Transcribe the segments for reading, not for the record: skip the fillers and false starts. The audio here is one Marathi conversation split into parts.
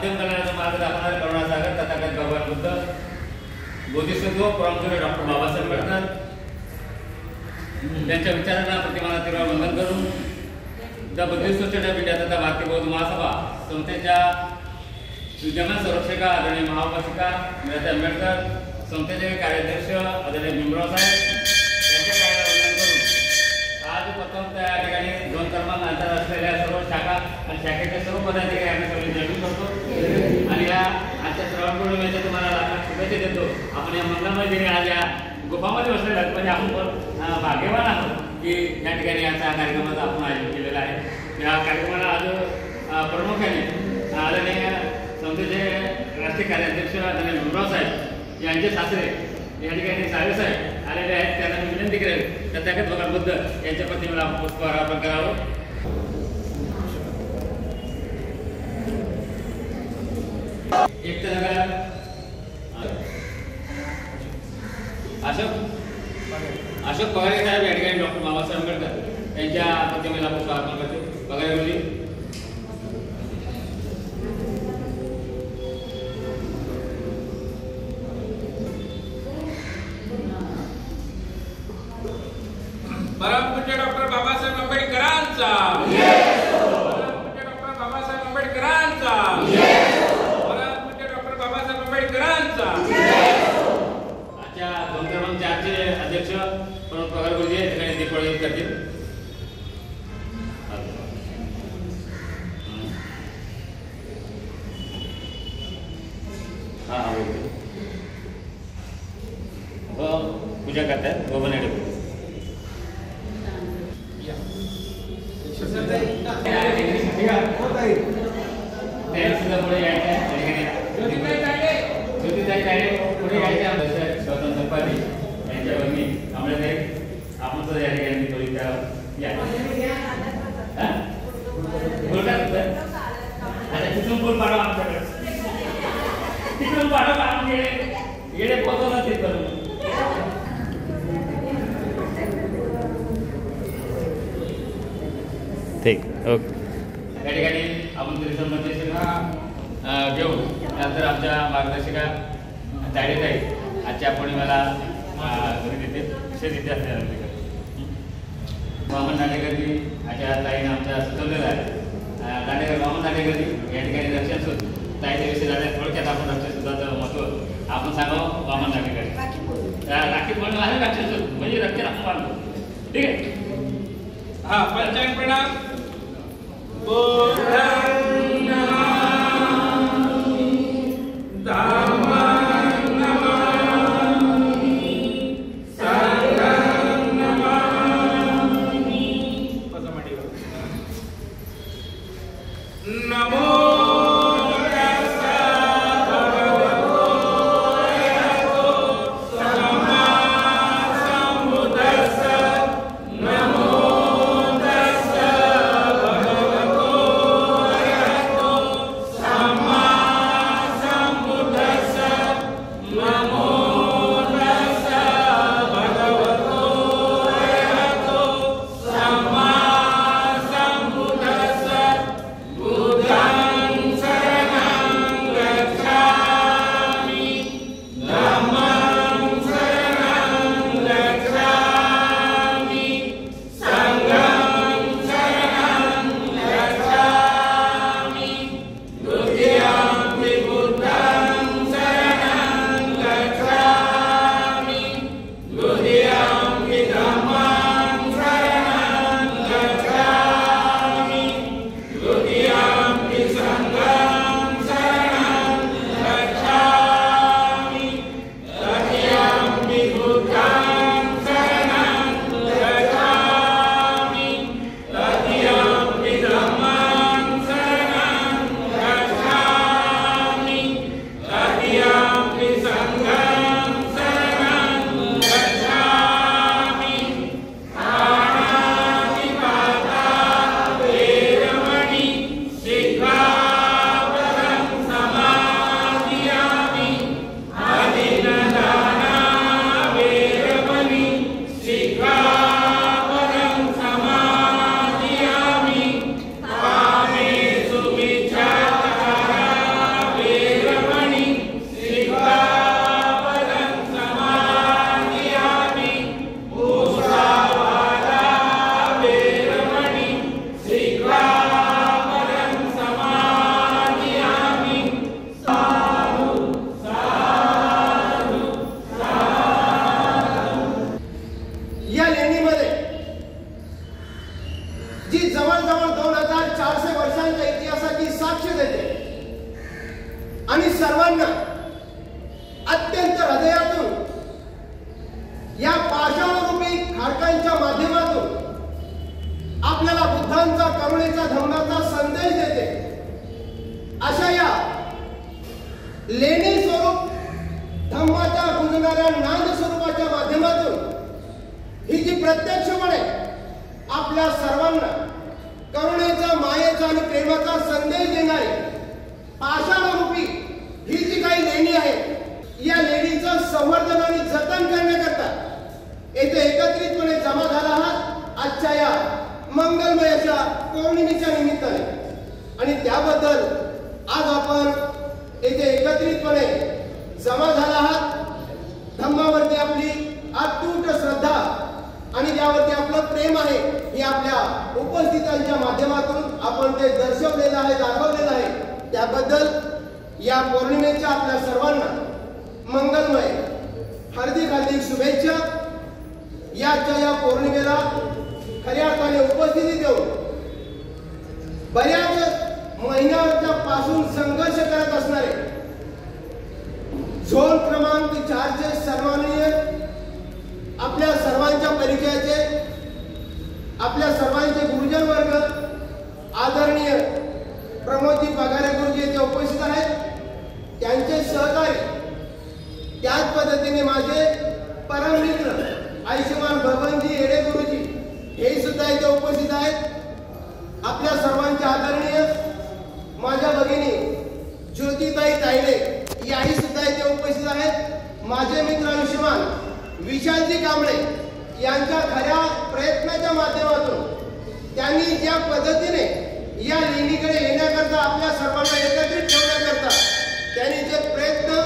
मध्यम कल्याणाचा मार्ग दाखवणारे करुणासागर तथागत भगवान बुद्ध, बोधिसत्व परमपूज्य डॉक्टर बाबासाहेब आंबेडकर त्यांच्या विचारांना प्रतिमाला तीव्र वंदन करून the Buddhist society of India तथा भारतीय बौद्ध महासभा संस्थेच्या विद्यमान संरक्षका आदरणीय महाउपासिका मीराताई आंबेडकर, संस्थेचे कार्याध्यक्ष आदरणीय भीमराव साहेब यांच्या कार्याला वंदन करून आज प्रथम त्या ठिकाणी 2 क्रमांक अंतर असलेल्या सर्व शाखा आणि शाखेच्या सर्व पदाधिकारी आम्ही सगळे जयंती करतो आणि या आजच्या श्रावण पौर्णिमेच्या तुम्हाला लाखात शुभेच्छा देतो. आपण या मंगलमय दिनी आज या गुफामध्ये बसलेला आहेत म्हणजे आपण भाग्यवान आहोत की या ठिकाणी याचा कार्यक्रमाचा आपण आयोजन केलेला आहे. या कार्यक्रमाला आज प्रामुख्याने आदरणीय संस्थेचे राष्ट्रीय कार्याध्यक्ष आदरणीय भीमराव साहेब यांचे सासरे या ठिकाणी साहेब साहेब आलेले आहेत. त्यांना मी विनंती करेल तथागत भगवान बुद्ध यांच्या प्रतिमेला पुष्पहार अर्पण करावं. एक तर अशोक पगारे साहेब या ठिकाणी डॉक्टर बाबासाहेब आंबेडकर यांच्या प्रतिमेला पुष्पहार अर्पण करते. पगारे बोलली परमपूज्य डॉक्टर बाबासाहेब आंबेडकरांचा, परमपूज्य डॉक्टर बाबासाहेब आंबेडकरांचा, परमपूज्य डॉक्टर बाबासाहेब आंबेडकरांचा. आजच्या 2 क्रमांक 4चे अध्यक्ष प्रमोद पगार गुरुजी या ठिकाणी दीपवळी करतील. पूजा करतात गोबनेडे पुढे यायच्या स्वतंत्र पाटील यांच्या बहिणी आंबेडकर आपण सुद्धा या ठिकाणी थोडी आता तिथून पूल पाठवा आमच्याकडे, तिथून पाठवा आमचे येडे पोहोचवतात ते करून. ठीक ओके. या ठिकाणी आपण तरी संबंधित घेऊन नंतर आमच्या मार्गदर्शिका ताईताई आजच्या पौर्णिमेला घरी देते विशेष इतिहास वामन दांडेकरजी आजच्या ताईने आमच्या सुचवलेला आहे. दांडेकर वामन दांडेकरजी या ठिकाणी रक्षणसूत ताईच्या विषयी झाल्या थोडक्यात आपण रक्षणसूत्राचं महत्त्व आपण सांगावं. वामन दांडेकर राखीत म्हणून आहे रक्षणसूत म्हणजे रक्षण आपण मानतो. ठीक आहे. हा पंचांग प्रणाम. सर्वांना अत्यंत हृदयातून या पाषाणरूपी खाडकांच्या माध्यमातून आपल्याला बुद्धांचा करुणेचा धम्माचा संदेश देते अशा या लेणी स्वरूप धम्माच्या गुंजणाऱ्या नाद स्वरूपाच्या माध्यमातून ही जी प्रत्यक्षपणे आपल्या सर्वांना करुणेचा मायेचा आणि प्रेमाचा संदेश देणारी पाषाणरूपी ही जी काही लेणी आहे या लेणीचं संवर्धन आणि जतन करण्याकरता येथे एकत्रितपणे जमा झाला आहात आजच्या या मंगलमय अशा पौर्णिमेच्या निमित्ताने आणि त्याबद्दल आज आपण येथे एकत्रितपणे जमा झाला आहात धम्मावरती आपली अतूट श्रद्धा आणि त्यावरती आपलं प्रेम आहे हे आपल्या उपस्थितांच्या माध्यमातून आपण ते दर्शवलेलं आहे दाखवलेलं आहे त्याबद्दल या पौर्णिमेच्या आपल्या सर्वांना मंगलमय हार्दिक हार्दिक शुभेच्छा याच्या या पौर्णिमेला खऱ्या अर्थाने उपस्थिती देऊन बऱ्याच महिन्याच्या पासून संघर्ष करत असणारे झोन क्रमांक 4 चे सन्माननीय आपल्या सर्वांच्या परिचयाचे आपल्या सर्वांचे गुरुजन वर्ग आदरणीय प्रमोदजी पगारे गुरुजी येथे उपस्थित आहेत त्यांचे सहकारी त्याच पद्धतीने माझे परम मित्र आयुष्यमान भगवानजी येडे गुरुजी हे सुद्धा इथे उपस्थित आहेत आपल्या सर्वांचे आदरणीय माझ्या भगिनी ज्योतिताई तायडे याही सुद्धा इथे उपस्थित आहेत माझे मित्र आयुष्यमान विशालजी कांबळे यांच्या खऱ्या प्रयत्नाच्या माध्यमातून त्यांनी ज्या पद्धतीने या लेणीकडे येण्याकरता आपल्या सर्वांना एकत्रित ठेवण्याकरता त्यांनी जे प्रयत्न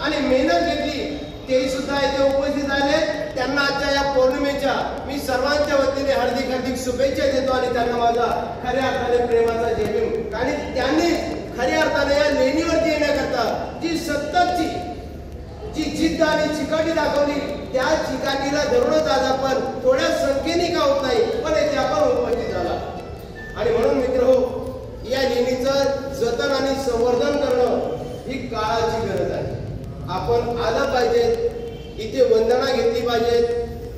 आणि मेहनत घेतली ते सुद्धा इथे उपस्थित आले त्यांना आजच्या या पौर्णिमेच्या मी सर्वांच्या वतीने हार्दिक हार्दिक शुभेच्छा देतो आणि त्यांना माझा खऱ्या अर्थाने प्रेमाचा जय भीम आणि त्यांनी खऱ्या अर्थाने या लेणीवरती येण्याकरता जी सततची जी जिद्द आणि चिकाटी दाखवली त्या चिकाटीला धरूनच आज आपण थोड्या संख्येने का होत नाही पण येथे आपण उपस्थित झाला आणि म्हणून मित्रहो या लेणीचं जतन आणि संवर्धन करणं ही काळाची गरज आहे आपण आलं पाहिजे इथे वंदना घेतली पाहिजे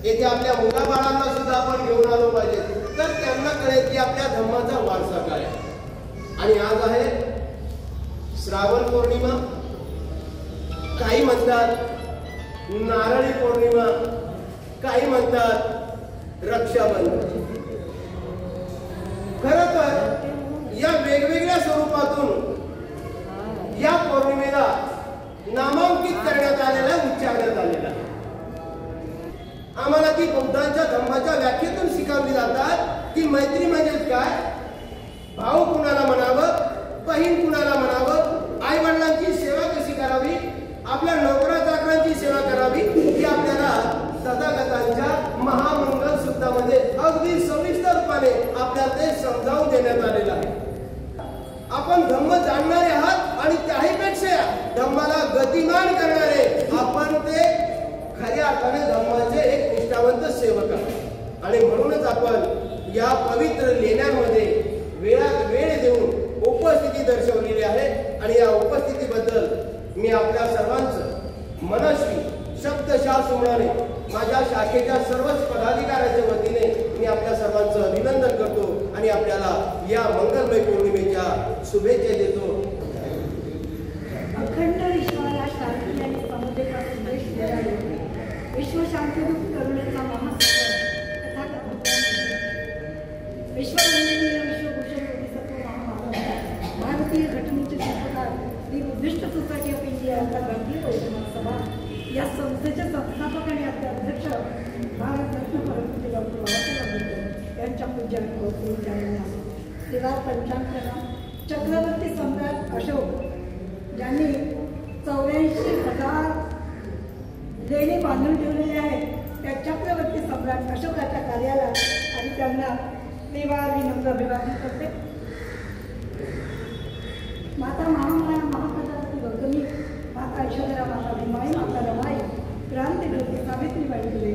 येथे आपल्या मुलाबाळांना सुद्धा आपण घेऊन आलो पाहिजे तर त्यांना कळेल की आपल्या धम्माचा वारसा काय आणि आज आहे श्रावण पौर्णिमा काही म्हणतात नारळी पौर्णिमा काही म्हणतात रक्षाबंधन खरं तर या वेगवेगळ्या स्वरूपातून या पौर्णिमेला नामांकित करण्यात आलेला उच्चारण्यात आलेला आम्हाला ती बुद्धांच्या धम्माच्या व्याख्येतून शिकवली जातात की मैत्री म्हणजे काय भाऊ कुणाला म्हणावं बहीण कुणाला म्हणावं आई वडिलांची सेवा कशी करावी आपल्या नोकरा चाकरांची सेवा करावी ही आपल्याला तथागतांच्या महामंगल सूत्रामध्ये अगदी सविस्तर रूपाने आपल्याला ते समजावून देण्यात आलेलं आहे आपण धम्म जाणणारे आहात आणि त्याहीपेक्षा धम्माला गतिमान करणारे आपण ते खऱ्या अर्थाने धम्माचे एक निष्ठावंत सेवक आहात आणि म्हणूनच आपण या पवित्र लेण्यांमध्ये वेळात वेळ देऊन उपस्थिती दर्शवलेली आहे आणि या उपस्थितीबद्दल मी आपल्या सर्वांचं मनस्वी शब्दशः सुमनाने माझ्या शाखेच्या सर्वच पदाधिकाऱ्यांच्या वतीने मी आपल्या सर्वांचं अभिनंदन करतो आणि आपल्याला या मंगलमय पौर्णिमेच्या शुभेच्छा देतो अखंड विश्वाला शांती आणि समतेचा संदेश देणारे विश्वशांतीरूप करुणेचा महासागर तथागत विश्ववंदनीय विश्वभूषण बोधिसत्व महामानव भारतीय घटनेचे शिल्पकार दी बुद्धिस्ट सोसायटी ऑफ इंडिया यांचा गांधी सभा या संस्थेचे संस्थापक आणि अध्यक्ष भारतरत्न परमपूज्य डॉक्टर बाबासाहेब आंबेडकर यांच्या पूज्य दिवार पंचांकरा चक्रवर्ती सम्राट अशोक ज्यांनी 84,000 लेणी बांधून ठेवलेले आहेत त्या चक्रवर्ती सम्राट अशोकाच्या कार्याला आणि त्यांना देवार विनम्र अभिवादन करते माता महामाया महाप्रजापती गौतमी माता यशोधरा माता भीमाई माता रमाई क्रांतिज्योती सावित्रीबाई फुले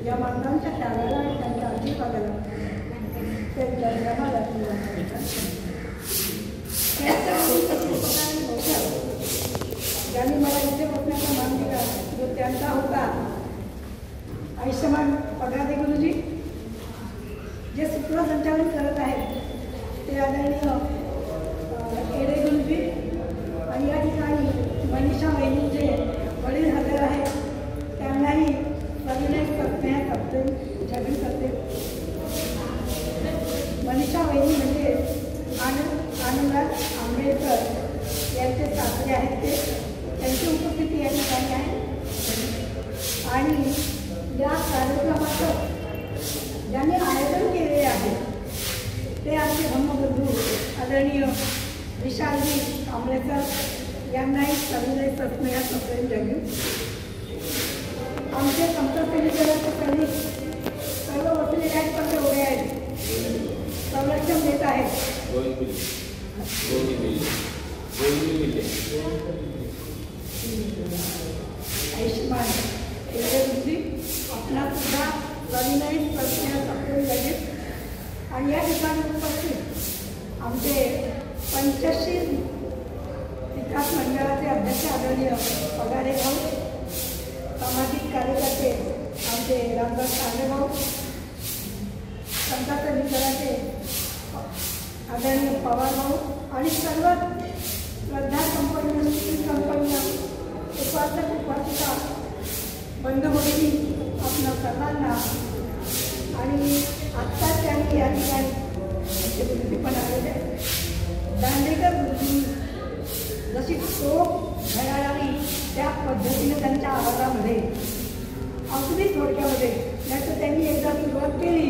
या मातांच्या त्यागाला आणि त्यांच्या आशीर्वादाला त्यांच्या जन्माला सूत्रसंचालन करत आहेत ते आदरणीय एडे गुरुजी आणि या ठिकाणी मनीषा वहिनींचे वडील हजर आहेत, त्यांनाही सविनय करते जाहीर करते. मनीषा वहिनी म्हणजे आनंदराज आंबेडकर यांचे सासरे आहेत ते, त्यांची उपस्थिती या ठिकाणी आहे. आणि या कार्यक्रमाचं ज्यांनी आयोजन केलेले आहे ते आमचे धम्मबंधू आदरणीय विशालजी कांबळेकर यांनाही सविनय या श्रद्धांजली. आमचे संतप्रेमी सैनिक सर्व बसलेले आहेत, पण ते उभे आहेत, संरक्षण देत आहेत. आयुष्यमान एवढे आपला सुद्धा सविनय श्रद्धांजली. आणि या ठिकाणी उपस्थित आमचे पंचशील विकास मंडळाचे अध्यक्ष आदरणीय पगारे भाऊ, सामाजिक कार्यकर्ते आमचे रामदास कांडेभाऊ, संत सैनिकाचे आदरणीय पवार भाऊ आणि सर्व श्रद्धा कंपनी उपासिका बंधुभगिनी आपल्या सर्वांना. आणि आत्ताच त्यांनी या ठिकाणी पण आलेले दांडेकर गुरुजी जशी तोफ घडावी त्या पद्धतीने त्यांच्या आवाजामध्ये अगदी थोडक्यामध्ये, नाहीतर त्यांनी एकदा सुरुवात केली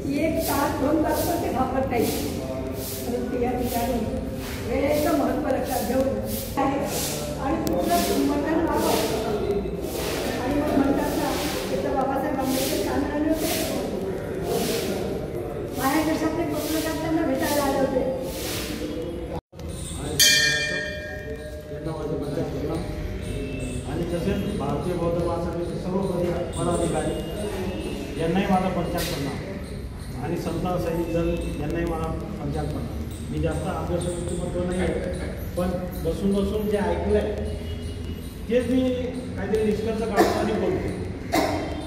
की 1 तास 2 तास तर ते घाबरत नाही. परंतु या ठिकाणी वेळेचं महत्त्व लक्षात घेऊन आहे आणि पूर्ण संवर्धन व्हावं. आणि मग म्हणतात ना, तिथं बाबासाहेब आंबेडकर छान आले होते, बाहेर देशातले पत्रकार त्यांना भेटायला आले होते. आणि तसेच भारतीय बौद्ध महासभेचे सर्व पदाधिकारी यांनाही माझा परिचय करणार आणि संत सैनिक दल यांनाही मला परिचय करणार. मी जास्त अभ्यासाची महत्त्व नाही आहे, पण बसून बसून जे ऐकलं आहे तेच मी काहीतरी निष्कर्ष काढताना बोलतो.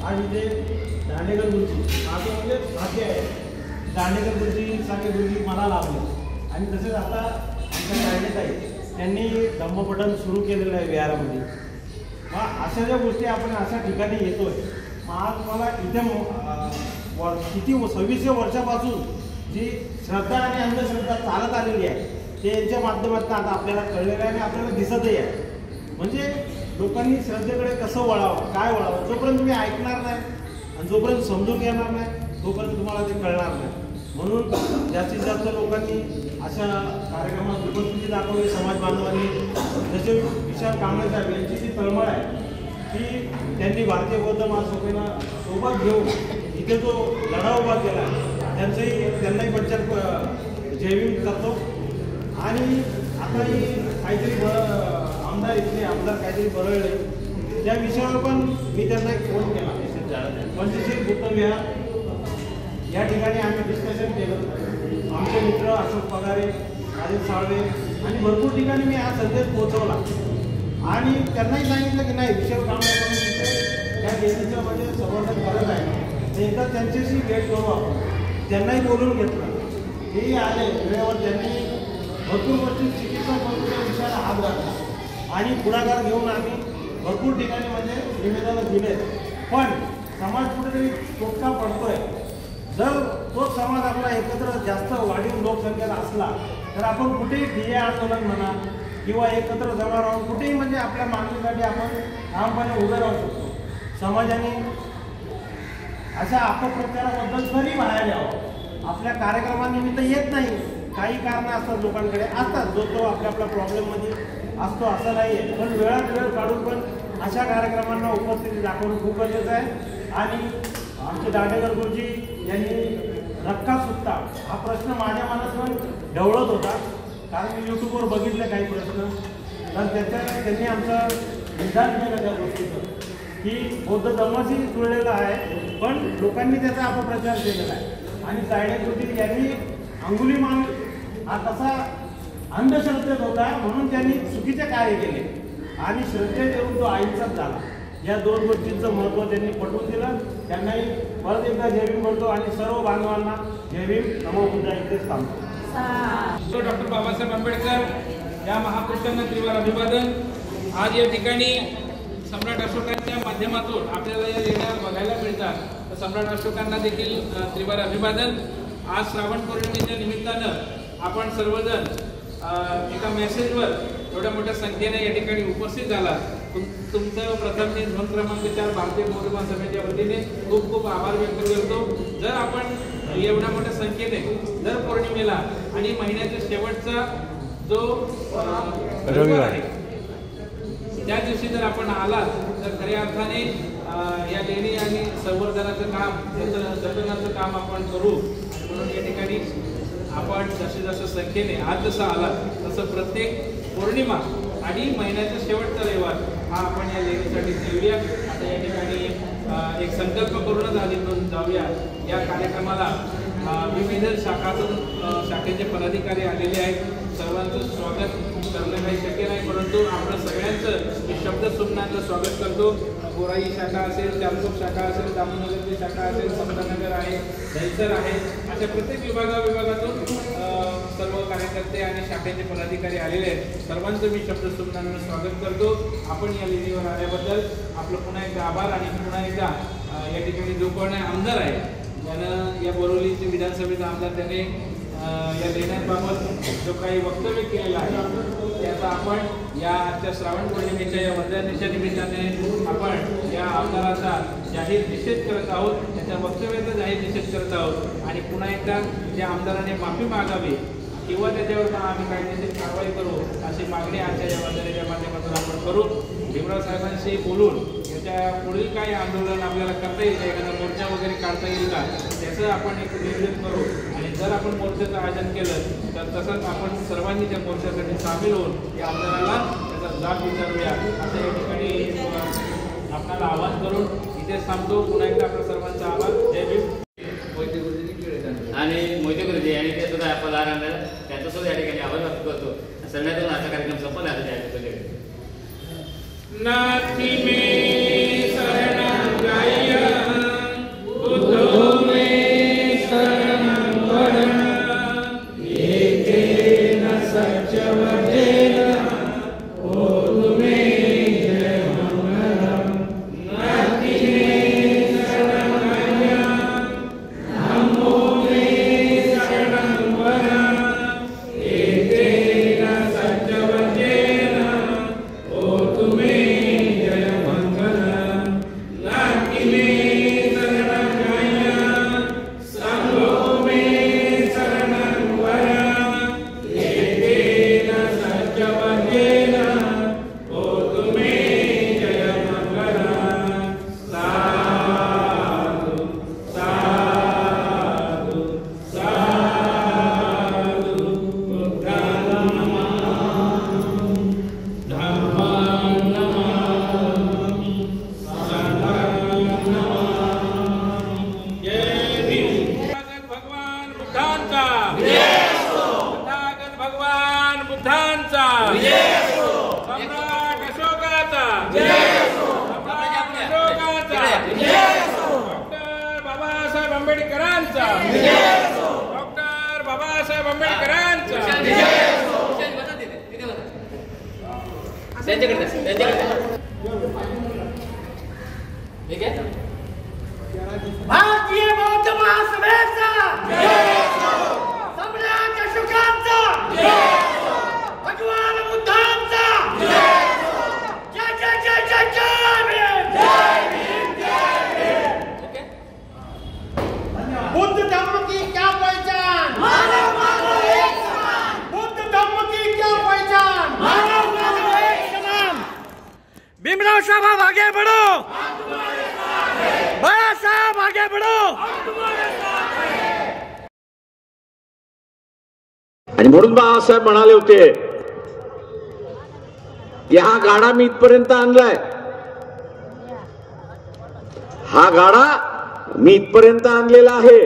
आज इथे दांडेकर गुरुजी माझं म्हणजे भाग्य आहे, दांडेकर गुरुजी सारखे गुरुजी मला लाभले. आणि तसेच आता आमच्या शाळेत आहे त्यांनी धम्मपठण सुरू केलेलं आहे विहारामध्ये. मग अशा ज्या गोष्टी आपण अशा ठिकाणी येतो आहे, मग आज मला इथे किती 26 वर्षापासून जी श्रद्धा आणि अंधश्रद्धा चालत आलेली आहे ते यांच्या माध्यमातून आता आपल्याला कळलेलं आहे आणि आपल्याला दिसतही आहे. म्हणजे लोकांनी श्रद्धेकडे कसं वळावं, काय वळावं, जोपर्यंत तुम्ही ऐकणार नाही आणि जोपर्यंत समजून घेणार नाही तोपर्यंत तुम्हाला ते कळणार नाही. म्हणून जास्तीत जास्त लोकांनी अशा कार्यक्रमात उपस्थिती दाखवली. समाज बांधवांनी जसे विशाल कांबळे साहेब यांची जी तळमळ आहे की त्यांनी भारतीय बौद्ध महासभेला सोबत घेऊन इथे जो लढा उभा केला त्यांनाही पंचायत जयभीम करतो. आणि आताही काहीतरी आमदार इथले आमदार काहीतरी बरळले त्या विषयावर पण मी त्यांना एक फोन केला. पंचशील बुद्ध विहार या ठिकाणी आम्ही डिस्कशन केलं. आमचे मित्र अशोक पगारे, राजेश साळवे आणि भरपूर ठिकाणी मी हा संदेश पोहोचवला. आणि त्यांनाही सांगितलं की नाही विषय काम त्या देशाचं म्हणजे संवर्धन करत आहे, एकदा त्यांच्याशी भेट करू आपण. त्यांनाही बोलून घेतलं, हेही आले वेळेवर. त्यांनी भरपूर गोष्टी चिकित्सा विषयाला हात घातला आणि पुढाकार घेऊन आम्ही भरपूर ठिकाणी म्हणजे निवेदनं दिले. पण समाज कुठेतरी तोटका पडतोय. जर तोच समाज आपला एकत्र जास्त वाढीव लोकसंख्येत असला तर आपण कुठेही ठिय्या आंदोलन म्हणा किंवा एकत्र जमा राहून कुठेही म्हणजे आपल्या मागणीसाठी आपण ठामपणे उभे राहू शकतो. समाजाने अशा अपप्रचाराबद्दल तरी बाहेर यावं. आपल्या कार्यक्रमानिमित्त येत नाही, काही कारणं असतात लोकांकडे असतात, जो तो आपल्या आपल्या प्रॉब्लेममध्ये असतो असं नाही आहे. पण वेळात वेळ काढून पण अशा कार्यक्रमांना उपस्थिती दाखवणं खूप गरजेचं आहे. आणि आमचे दांडेकर गुरुजी यांनी रक्का सुटता हा प्रश्न माझ्या मनातून ढवळत होता, कारण मी यूट्यूबवर बघितले काही प्रश्न. तर त्यांनी आमचं निदान केलं त्या गोष्टीचं की बौद्ध धर्माशी जुळलेलं आहे, पण लोकांनी त्याचा अपप्रचार केलेला आहे. आणि दांडेकर गुरुजी यांनी अंगुलीमाल हा तसा अंधश्रद्धेत होता म्हणून त्यांनी चुकीचे कार्य केले आणि श्रद्धेत येऊन तो अहिंसक झाला. या दोन गोष्टींचं महत्त्व त्यांनी पटवून दिलं. त्यांनाही परत एकदा जय भीम बोलतो आणि सर्व बांधवांना जय भीम नमो बुद्धाय इथेच थांबतो. डॉक्टर बाबासाहेब आंबेडकर या महापुरुषांना त्रिवार अभिवादन. आज या ठिकाणी सम्राट अशोकांच्या माध्यमातून आपल्याला या लेण्या बघायला मिळतात. तर सम्राट अशोकांना देखील त्रिवार अभिवादन. आज श्रावण पौर्णिमेच्या निमित्तानं आपण सर्वजण एका मेसेजवर एवढ्या मोठ्या संख्येने या ठिकाणी उपस्थित झाला. तुमचं प्रथम मी झोन क्रमांक 4 भारतीय बौद्ध महासभेच्या वतीने खूप खूप आभार व्यक्त करतो. जर आपण एवढ्या मोठ्या संख्येने दर पौर्णिमेला आणि महिन्याच्या शेवटचा जो रविवार आहे त्या दिवशी जर आपण आलात तर खऱ्या अर्थाने या लेणी आणि संवर्धनाचं काम जतनाचं काम आपण करू. म्हणून या ठिकाणी आपण जसं संख्येने आज जसं आला तसं प्रत्येक पौर्णिमा आणि महिन्याचा शेवटचा रविवार हा आपण या लेणीसाठी देऊया. आता या ठिकाणी एक संकल्प करूनच आधी जाऊया. या कार्यक्रमाला विविध शाखेचे पदाधिकारी आलेले आहेत. सर्वांचं स्वागत करणं काही शक्य नाही, परंतु आपण सगळ्यांचं मी शब्द सुमनांचं स्वागत करतो. गोराई शाखा असेल, चालकोप शाखा असेल, दामोनगरची शाखा असेल, समतानगर आहे, दहिसर आहे, अशा प्रत्येक विभागातून सर्व कार्यकर्ते आणि शाखेचे पदाधिकारी आलेले आहेत. सर्वांचं मी शब्द सुमनांचं स्वागत करतो. आपण या लेणीवर आल्याबद्दल आपलं पुन्हा एकदा आभार. आणि पुन्हा एकदा या ठिकाणी जो कोण आमदार आहे ज्यानं या बोरिवलीचे विधानसभेचा आमदार त्याने या लेण्यांबाबत जो काही वक्तव्य केलेलं आहे त्याचा आपण या आजच्या श्रावण पौर्णिमेच्या या वंदनाच्या निमित्ताने आपण या आमदाराचा जाहीर निषेध करत आहोत. त्याच्या वक्तव्याचा जाहीर निषेध करत आहोत. आणि पुन्हा एकदा त्या आमदाराने माफी मागावी किंवा त्याच्यावर आम्ही कायदेशीर कारवाई करू अशी मागणी आजच्या या वंदनेच्या माध्यमातून आपण करू. भीमराव साहेबांशी बोलून याच्या पुढील काही आंदोलन आपल्याला करता येईल, एखादा मोर्चा वगैरे काढता येईल का त्याचं आपण एक नियोजन करू. आणि जर आपण मोर्चाचं आयोजन केलं तर तसंच आपण सर्वांनी त्या मोर्चासाठी सामील होऊन या आमदाराला त्याचा जाब विचारूया असं या ठिकाणी आपल्याला आवाहन करून इथेच थांबतो. पुन्हा एकदा आपल्या सर्वांचा आभार. जय भीम. आणि मोहिते गुरुजी यांनी ते सुद्धा आपल्याला आणलं त्यांचं सुद्धा या ठिकाणी आभार व्यक्त करतो. संध्याकाळी असा कार्यक्रम संपला आता त्या नाथी में शरणं गायं बुद्धो में शरणं वरं एकेन सत्यवचेन होतु मे जय मंगलम्. नाथी में शरणं गायं धम्मो में शरणं वरं एकेन सत्यवचेन होतु मे डॉक्टर बाबासाहेब आंबेडकरांचा भारतीय बौद्ध महासभेचा सम्राट अशोकांचा भगवान बुद्धांचा जय जय जय जय जय भीम. बुद्ध धर्म की क्या पहचान? मानव मानव एक समान. बुद्ध धर्म की क्या पहचान? मानव मानव एक समान. भीमराव साहब आगे बढ़ो. बड़ा साहब आगे बढ़ो. आणि म्हणून बाळासाहेब म्हणाले होते की हा गाडा मी इथपर्यंत आणलाय, हा गाडा मी इथपर्यंत आणलेला आहे,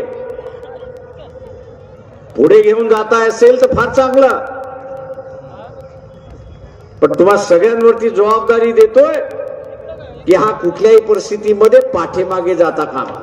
पुढे घेऊन जाता असेल तर फार चांगलं, पण तुम्हा सगळ्यांवरती जबाबदारी देतोय की हा कुठल्याही परिस्थितीमध्ये पाठीमागे जाता कामा